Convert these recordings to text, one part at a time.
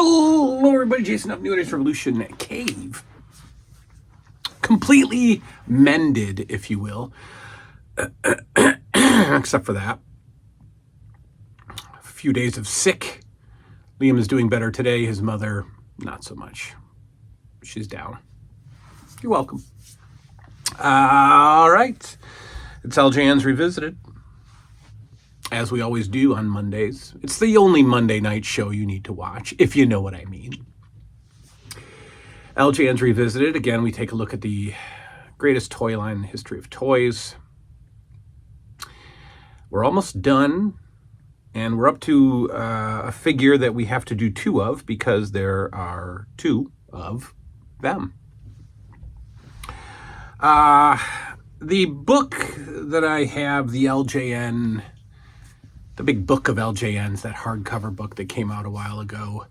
Hello, everybody. Jason of New Age Revolution Cave. Completely mended, if you will. Except for that. A few days of sick. Liam is doing better today. His mother, not so much. She's down. You're welcome. All right. It's LJN's Revisited. As we always do on Mondays. It's the only Monday night show you need to watch, if you know what I mean. LJN's Revisited. Again, we take a look at the greatest toy line in the history of toys. We're almost done, and we're up to a figure that we have to do two of because there are two of them. The book that I have, the LJN... the big book of LJNs, that hardcover book that came out a while ago.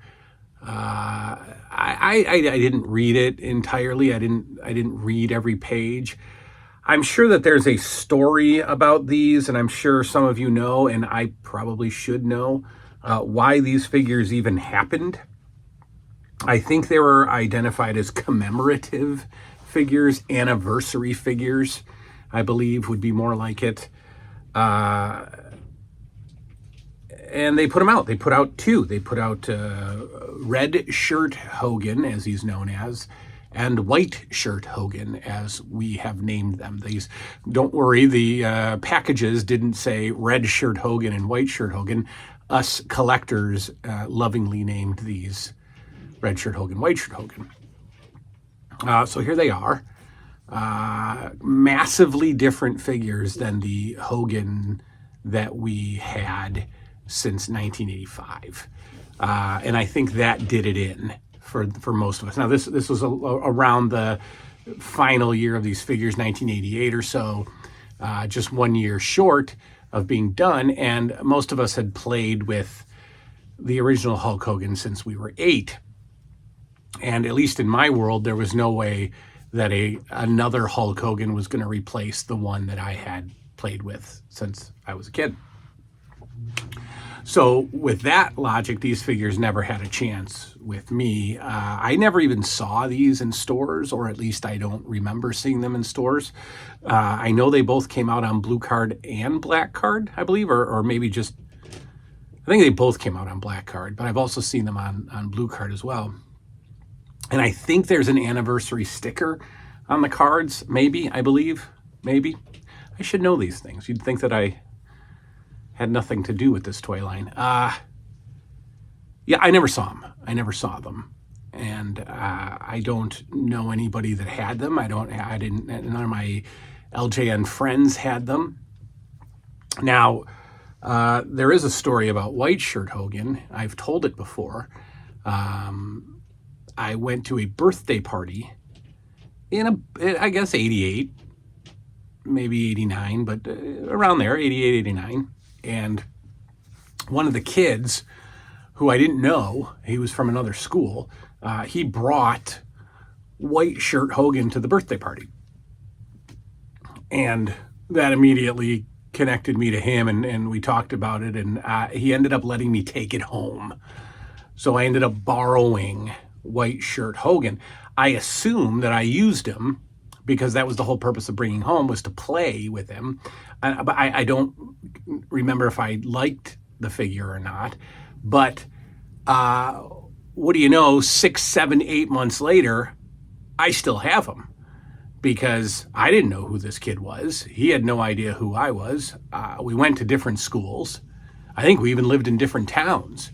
I didn't read it entirely. I didn't read every page. I'm sure that there's a story about these, and I'm sure some of you know, and I probably should know, why these figures even happened. I think they were identified as commemorative figures, anniversary figures, I believe would be more like it. And they put them out. They put out two. They put out Red Shirt Hogan, as he's known as, and White Shirt Hogan, as we have named them. These, don't worry, the packages didn't say Red Shirt Hogan and White Shirt Hogan. Us collectors lovingly named these Red Shirt Hogan, White Shirt Hogan. So here they are. Massively different figures than the Hogan that we had since 1985. And I think that did it in for most of us. Now, this was around the final year of these figures, 1988 or so, just 1 year short of being done. And most of us had played with the original Hulk Hogan since we were 8. And at least in my world, there was no way that another Hulk Hogan was going to replace the one that I had played with since I was a kid. So with that logic, these figures never had a chance with me. I never even saw these in stores, or at least I don't remember seeing them in stores. I know they both came out on blue card and black card, I believe, or maybe just, I think they both came out on black card, but I've also seen them on blue card as well. And I think there's an anniversary sticker on the cards, maybe, I believe, maybe. I should know these things. You'd think that I had nothing to do with this toy line. Yeah, I never saw them. I never saw them. And I don't know anybody that had them. None of my LJN friends had them. Now, there is a story about White Shirt Hogan. I've told it before. I went to a birthday party in I guess 88, maybe 89, but around there, 88, 89. And one of the kids who I didn't know, he was from another school, he brought White Shirt Hogan to the birthday party. And that immediately connected me to him, and we talked about it, and he ended up letting me take it home. So I ended up borrowing White Shirt Hogan. I assume that I used him because that was the whole purpose of bringing home, was to play with him. But I don't remember if I liked the figure or not. But what do you know, 6, 7, 8 months later, I still have him because I didn't know who this kid was. He had no idea who I was. We went to different schools. I think we even lived in different towns.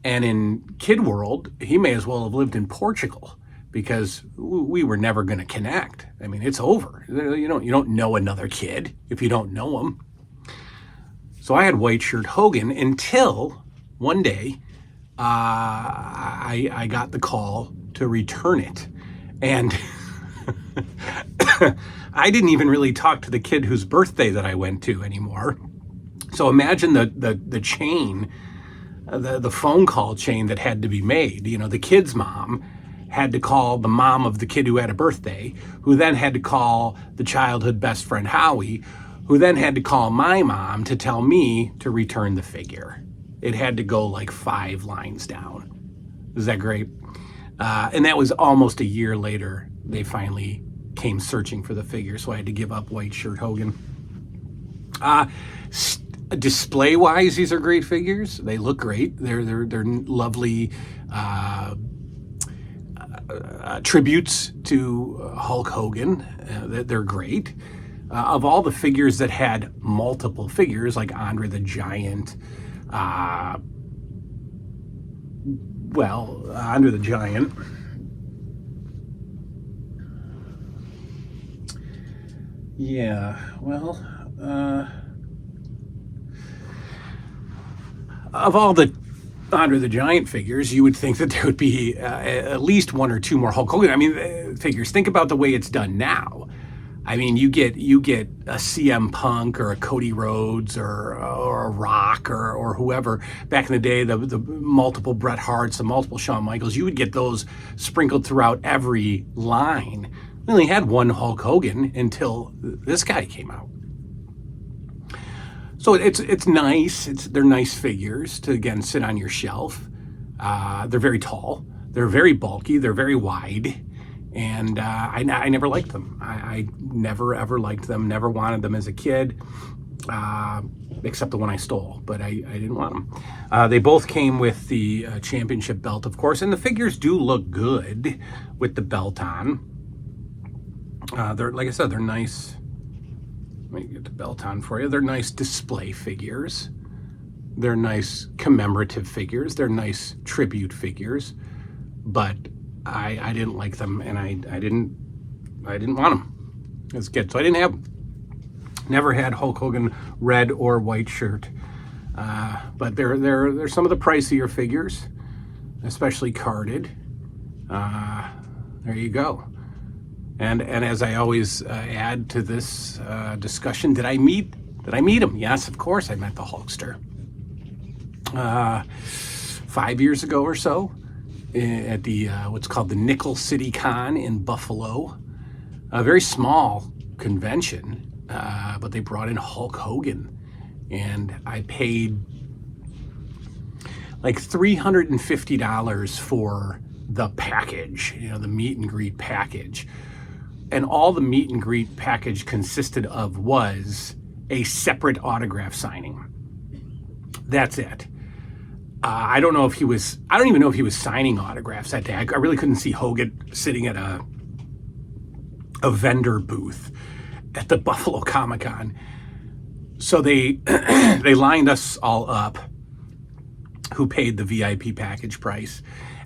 And in kid world, he may as well have lived in Portugal because we were never going to connect. I mean, it's over. You don't know another kid if you don't know him. So I had White Shirt Hogan until one day I got the call to return it. And I didn't even really talk to the kid whose birthday that I went to anymore. So imagine the chain, the phone call chain that had to be made. You know, the kid's mom had to call the mom of the kid who had a birthday, who then had to call the childhood best friend Howie, who then had to call my mom to tell me to return the figure. It had to go like 5 lines down. Is that great? And that was almost a year later. They finally came searching for the figure, so I had to give up White Shirt Hogan. Display-wise, these are great figures. They look great. They're lovely tributes to Hulk Hogan. They're great. Of all the figures that had multiple figures, like Andre the Giant, Andre the Giant, of all the Andre the Giant figures, you would think that there would be at least one or two more Hulk Hogan. I mean, figures. Think about the way it's done now. I mean, you get a CM Punk or a Cody Rhodes or a Rock or whoever. Back in the day, the multiple Bret Harts, the multiple Shawn Michaels, you would get those sprinkled throughout every line. We only had one Hulk Hogan until this guy came out. So it's nice. They're nice figures to, again, sit on your shelf. They're very tall. They're very bulky. They're very wide. And I never liked them. I never, ever liked them. Never wanted them as a kid, except the one I stole. But I didn't want them. They both came with the championship belt, of course. And the figures do look good with the belt on. They're, like I said, they're nice. Let me get the belt on for you. They're nice display figures. They're nice commemorative figures. They're nice tribute figures. But I didn't like them, and I didn't want them as a kid, so I didn't have them. Never had Hulk Hogan red or white shirt, but they're some of the pricier figures, especially carded. There you go. And as I always add to this discussion, did I meet him? Yes, of course I met the Hulkster. 5 years ago or so, at the what's called the Nickel City Con in Buffalo. A very small convention, but they brought in Hulk Hogan, and I paid like $350 for the package, the meet and greet package. And all the meet and greet package consisted of was a separate autograph signing. That's it. I don't even know if he was signing autographs that day. I really couldn't see Hogan sitting at a vendor booth at the Buffalo Comic Con. So they lined us all up, who paid the VIP package price,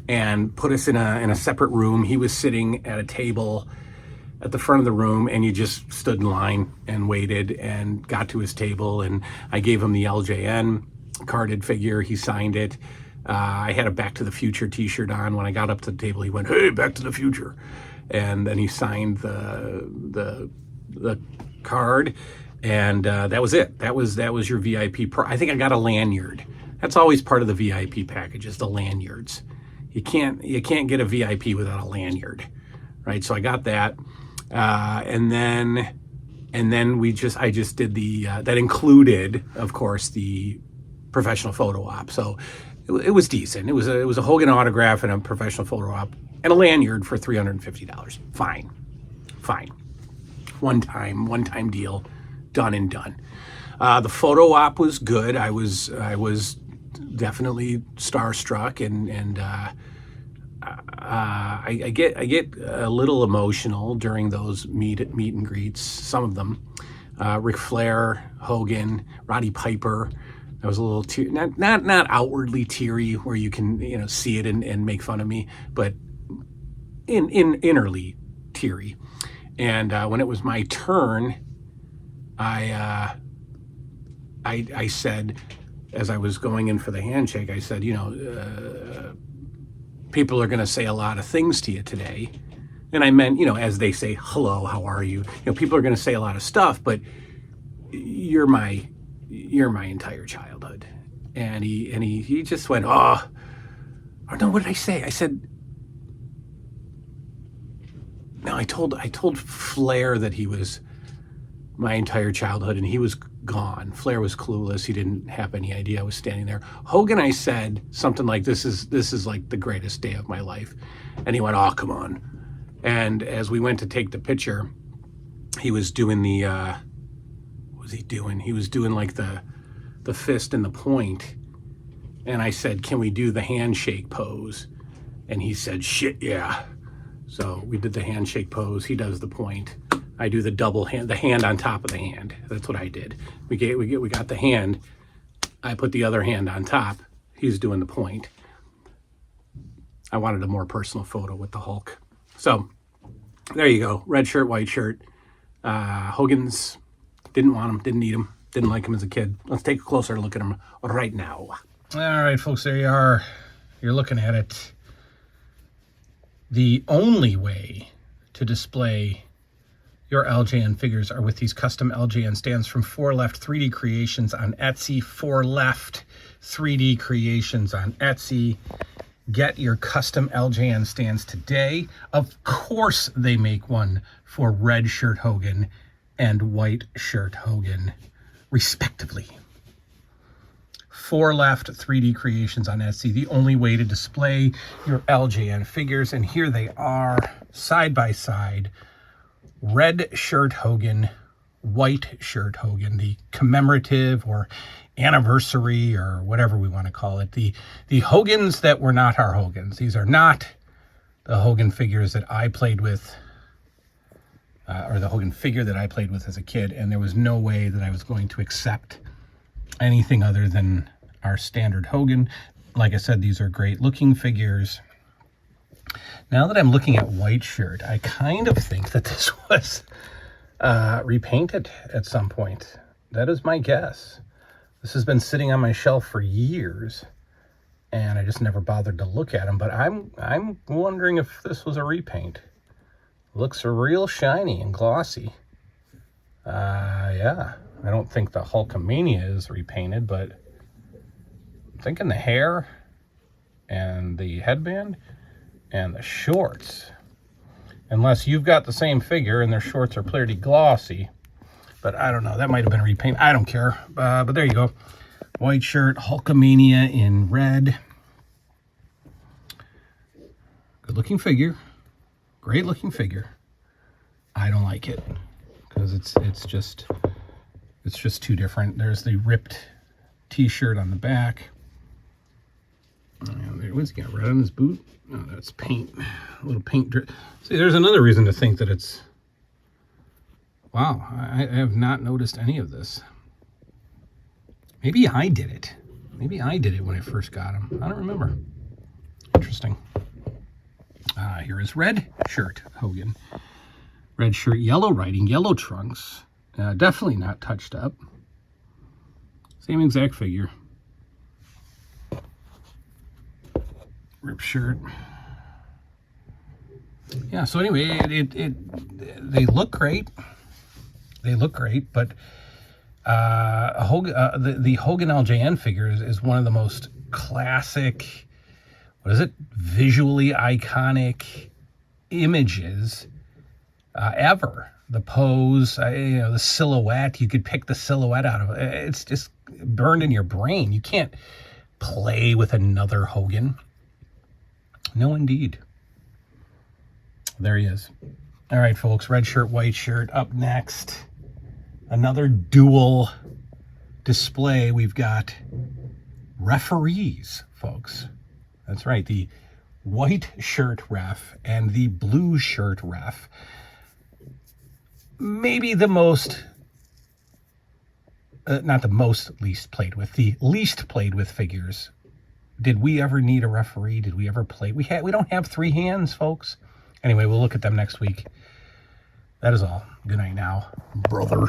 and put us in a separate room. He was sitting at a table at the front of the room, and you just stood in line and waited and got to his table, and I gave him the LJN carded figure. He signed it. I had a Back to the Future t-shirt on. When I got up to the table, he went, "Hey, Back to the Future," and then he signed the card, and that was it. That was your VIP. I think I got a lanyard. That's always part of the VIP package, is the lanyards. You can't get a VIP without a lanyard, right? So I got that, and then I just did the that included, of course, the professional photo op. So it was decent. It was a Hogan autograph and a professional photo op and a lanyard for $350. Fine. One time deal, done and done. The photo op was good. I was definitely starstruck, and I get a little emotional during those meet and greets. Some of them, Ric Flair, Hogan, Roddy Piper. I was a little not outwardly teary, where you can see it and make fun of me, but innerly teary. And when it was my turn, I said, as I was going in for the handshake, I said, people are going to say a lot of things to you today. And I meant, as they say, hello, how are you? People are going to say a lot of stuff, but you're my entire childhood. And he just went, oh no, what did I say? I said, no, I told Flair that he was my entire childhood, and he was gone. Flair was clueless. He didn't have any idea I was standing there. Hogan, I said something like, this is like the greatest day of my life. And he went, oh, come on. And as we went to take the picture, he was doing the, what was he doing? He was doing like the fist and the point. And I said, can we do the handshake pose? And he said, shit, yeah. So we did the handshake pose. He does the point. I do the double hand, the hand on top of the hand. That's what I did. We got the hand. I put the other hand on top. He's doing the point. I wanted a more personal photo with the Hulk. So there you go. Red shirt, white shirt. Hogan's didn't want him, didn't need him, didn't like him as a kid. Let's take a closer look at him right now. All right, folks, there you are. You're looking at it. The only way to display your LJN figures are with these custom LJN stands from 4Left 3D Creations on Etsy. 4Left 3D Creations on Etsy. Get your custom LJN stands today. Of course they make one for red shirt Hogan and white shirt Hogan, respectively. 4Left 3D Creations on Etsy, the only way to display your LJN figures. And here they are, side by side. Red shirt Hogan, white shirt Hogan, the commemorative or anniversary or whatever we want to call it. The Hogans that were not our Hogans. These are not the Hogan figures that I played with, or the Hogan figure that I played with as a kid. And there was no way that I was going to accept anything other than our standard Hogan. Like I said, these are great looking figures. Now that I'm looking at white shirt, I kind of think that this was repainted at some point. That is my guess. This has been sitting on my shelf for years, and I just never bothered to look at them. But I'm wondering if this was a repaint. Looks real shiny and glossy. Yeah, I don't think the Hulkamania is repainted, but I'm thinking the hair and the headband and the shorts. Unless you've got the same figure and their shorts are pretty glossy. But I don't know. That might have been repaint. I don't care. But there you go. White shirt, Hulkamania in red. Good looking figure. Great looking figure. I don't like it because it's just too different. There's the ripped t-shirt on the back. What's he got? Red on his boot? Oh, that's paint. A little paint drip. See, there's another reason to think that it's... Wow, I have not noticed any of this. Maybe I did it. Maybe I did it when I first got him. I don't remember. Interesting. Here is red shirt Hogan. Red shirt, yellow writing, yellow trunks. Definitely not touched up. Same exact figure. Rip shirt. Yeah, so anyway, they look great. They look great, but the Hogan LJN figure is one of the most classic, what is it, visually iconic images ever. The pose, the silhouette, you could pick the silhouette out of it. It's just burned in your brain. You can't play with another Hogan. No, indeed. There he is. All right, folks, red shirt, white shirt. Up next, another dual display. We've got referees, folks. That's right, the white shirt ref and the blue shirt ref. Maybe the most, not the most least played with, the least played with figures. Did we ever need a referee? Did we ever play? We don't have three hands, folks. Anyway, we'll look at them next week. That is all. Good night now, brother.